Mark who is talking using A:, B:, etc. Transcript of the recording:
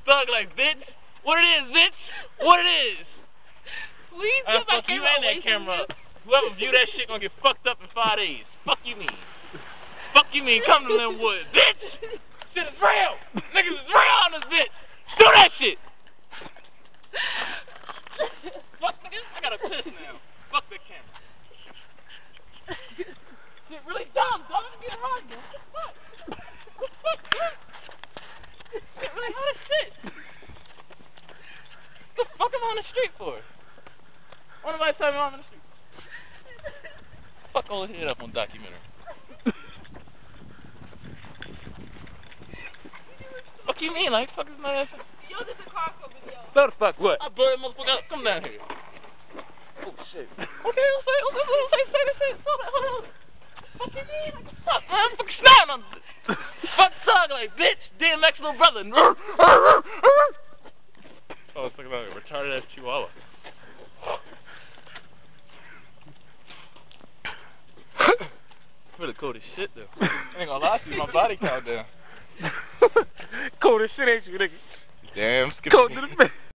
A: thug like, bitch. What it is, bitch? What it is?
B: Please get my
A: fuck you
B: camera
A: and that
B: away from
A: camera
B: you.
A: up. Whoever view that shit gonna get fucked up in 5 days. Fuck you mean? Fuck you mean? Come to Linwood, bitch. Shit is real. Niggas is real on this bitch. Do that shit. Fuck niggas. I gotta piss now. Fuck the camera. Shit really dumb. Dog, get around you. What the fuck? What the fuck, man? Shit really hot as shit. What the fuck am I on the street for? Why nobody tell me I'm on the street? Fuck all the head up on documentary. Fuck you mean? Like, fuck is my ass?
B: Yo, this is a car club video.
A: So the fuck what? I blurred motherfucker out. Come down here. Oh shit. Okay, don't say this shit. Hold on. Fuck you mean? Like, fuck, man. I'm fucking snapping on this. Fuck thug like, bitch. DMX little brother. Oh, it's like a retarded ass chihuahua. Really cold as shit though. I ain't gonna lie to you, my body count down.
C: Cold as shit, ain't you, nigga?
A: Damn, skip
C: Cold to the face.